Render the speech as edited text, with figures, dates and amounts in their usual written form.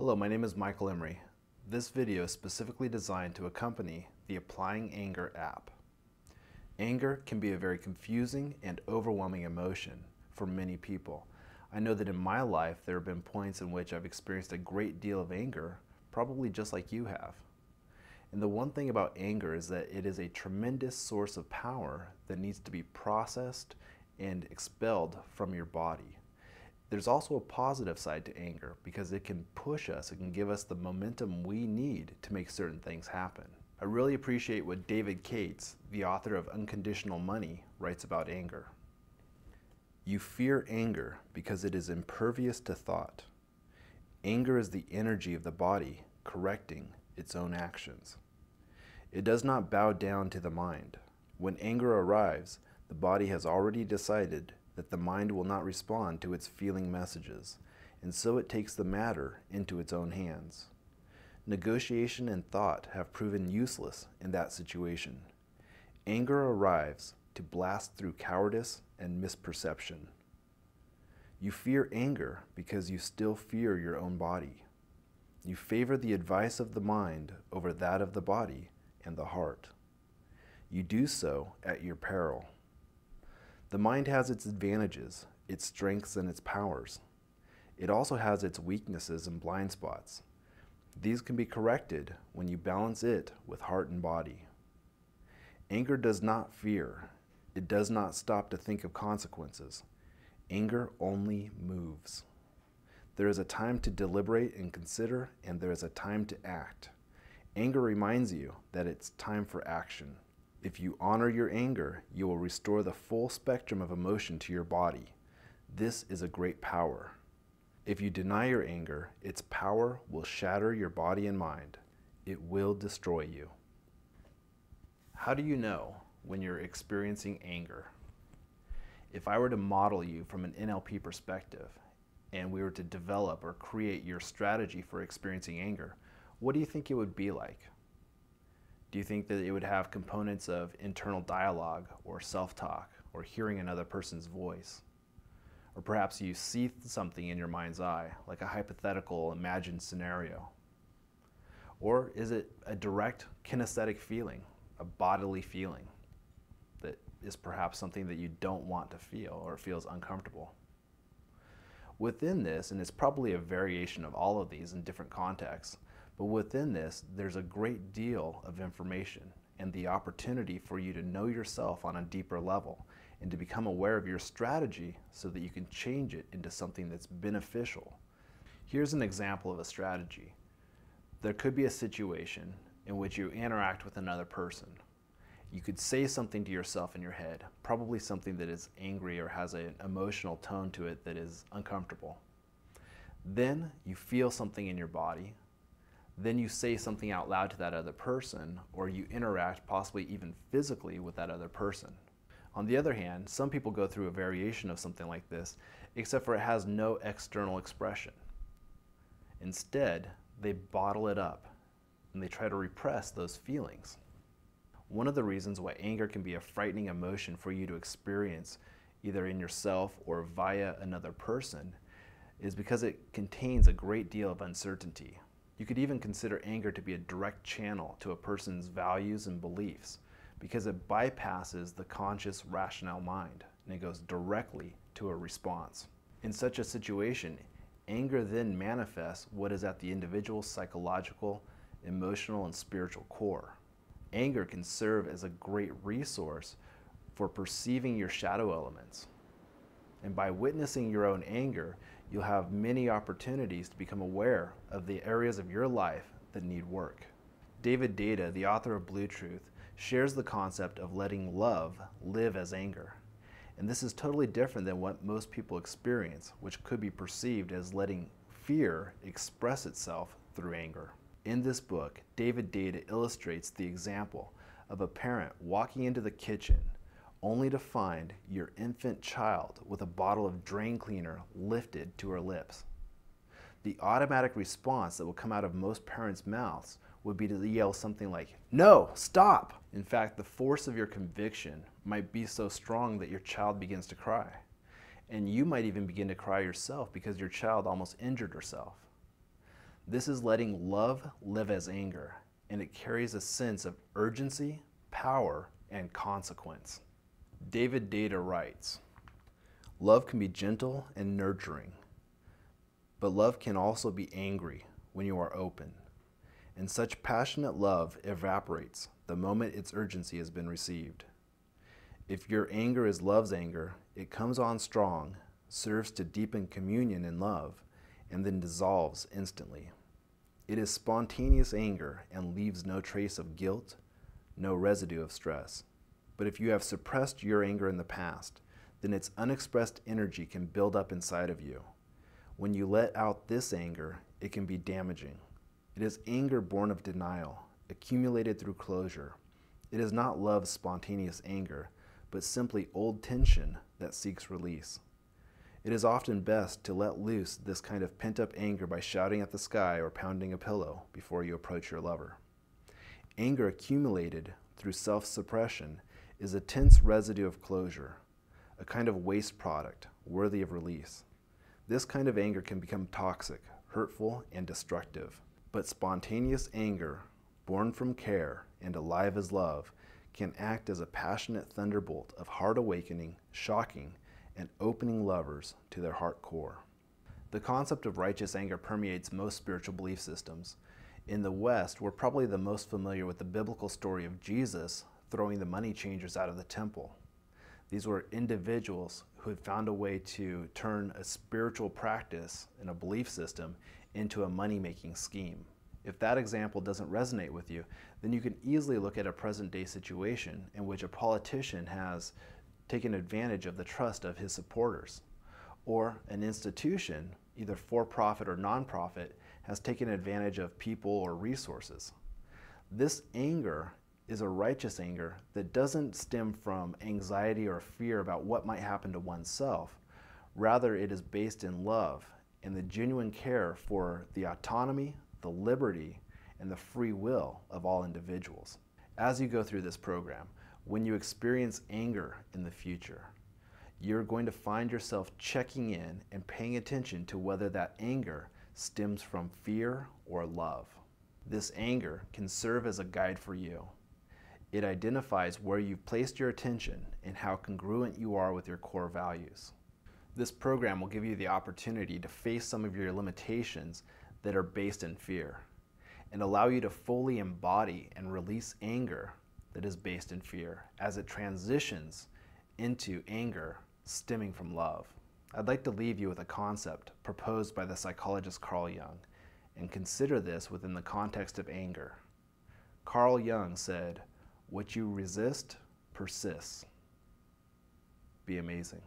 Hello, my name is Michael Emery. This video is specifically designed to accompany the Applying Anger app. Anger can be a very confusing and overwhelming emotion for many people. I know that in my life there have been points in which I've experienced a great deal of anger, probably just like you have. And the one thing about anger is that it is a tremendous source of power that needs to be processed and expelled from your body. There's also a positive side to anger because it can push us, it can give us the momentum we need to make certain things happen. I really appreciate what David Cates, the author of Unconditional Money, writes about anger. You fear anger because it is impervious to thought. Anger is the energy of the body correcting its own actions. It does not bow down to the mind. When anger arrives, the body has already decided that the mind will not respond to its feeling messages, and so it takes the matter into its own hands. Negotiation and thought have proven useless in that situation. Anger arrives to blast through cowardice and misperception. You fear anger because you still fear your own body. You favor the advice of the mind over that of the body and the heart. You do so at your peril. The mind has its advantages, its strengths, and its powers. It also has its weaknesses and blind spots. These can be corrected when you balance it with heart and body. Anger does not fear. It does not stop to think of consequences. Anger only moves. There is a time to deliberate and consider, and there is a time to act. Anger reminds you that it's time for action. If you honor your anger, you will restore the full spectrum of emotion to your body. This is a great power. If you deny your anger, its power will shatter your body and mind. It will destroy you. How do you know when you're experiencing anger? If I were to model you from an NLP perspective, and we were to develop or create your strategy for experiencing anger, what do you think it would be like? Do you think that it would have components of internal dialogue or self-talk or hearing another person's voice? Or perhaps you see something in your mind's eye, like a hypothetical imagined scenario? Or is it a direct kinesthetic feeling, a bodily feeling that is perhaps something that you don't want to feel or feels uncomfortable? Within this, and it's probably a variation of all of these in different contexts, but within this, there's a great deal of information and the opportunity for you to know yourself on a deeper level and to become aware of your strategy so that you can change it into something that's beneficial. Here's an example of a strategy. There could be a situation in which you interact with another person. You could say something to yourself in your head, probably something that is angry or has an emotional tone to it that is uncomfortable. Then you feel something in your body. Then you say something out loud to that other person, or you interact possibly even physically with that other person. On the other hand, some people go through a variation of something like this, except for it has no external expression. Instead, they bottle it up and they try to repress those feelings. One of the reasons why anger can be a frightening emotion for you to experience, either in yourself or via another person, is because it contains a great deal of uncertainty. You could even consider anger to be a direct channel to a person's values and beliefs because it bypasses the conscious rational mind and it goes directly to a response. In such a situation, anger then manifests what is at the individual's psychological, emotional, and spiritual core. Anger can serve as a great resource for perceiving your shadow elements. And by witnessing your own anger, you'll have many opportunities to become aware of the areas of your life that need work. David Data, the author of Blue Truth, shares the concept of letting love live as anger. And this is totally different than what most people experience, which could be perceived as letting fear express itself through anger. In this book, David Data illustrates the example of a parent walking into the kitchen only to find your infant child with a bottle of drain cleaner lifted to her lips. The automatic response that will come out of most parents' mouths would be to yell something like, "No, stop!" In fact, the force of your conviction might be so strong that your child begins to cry. And you might even begin to cry yourself because your child almost injured herself. This is letting love live as anger, and it carries a sense of urgency, power, and consequence. David Data writes, "Love can be gentle and nurturing, but love can also be angry when you are open, and such passionate love evaporates the moment its urgency has been received. If your anger is love's anger, it comes on strong, serves to deepen communion in love, and then dissolves instantly. It is spontaneous anger and leaves no trace of guilt, no residue of stress. But if you have suppressed your anger in the past, then its unexpressed energy can build up inside of you. When you let out this anger, it can be damaging. It is anger born of denial, accumulated through closure. It is not love's spontaneous anger, but simply old tension that seeks release. It is often best to let loose this kind of pent-up anger by shouting at the sky or pounding a pillow before you approach your lover. Anger accumulated through self-suppression is a tense residue of closure, a kind of waste product worthy of release. This kind of anger can become toxic, hurtful, and destructive. But spontaneous anger, born from care and alive as love, can act as a passionate thunderbolt of heart awakening, shocking, and opening lovers to their heart core." The concept of righteous anger permeates most spiritual belief systems. In the West, we're probably the most familiar with the biblical story of Jesus throwing the money changers out of the temple. These were individuals who had found a way to turn a spiritual practice and a belief system into a money-making scheme. If that example doesn't resonate with you, then you can easily look at a present-day situation in which a politician has taken advantage of the trust of his supporters, or an institution, either for-profit or non-profit, has taken advantage of people or resources. This anger is a righteous anger that doesn't stem from anxiety or fear about what might happen to oneself. Rather, it is based in love and the genuine care for the autonomy, the liberty, and the free will of all individuals. As you go through this program, when you experience anger in the future, you're going to find yourself checking in and paying attention to whether that anger stems from fear or love. This anger can serve as a guide for you. It identifies where you've placed your attention and how congruent you are with your core values. This program will give you the opportunity to face some of your limitations that are based in fear, and allow you to fully embody and release anger that is based in fear as it transitions into anger stemming from love. I'd like to leave you with a concept proposed by the psychologist Carl Jung, and consider this within the context of anger. Carl Jung said, "What you resist persists." Be amazing.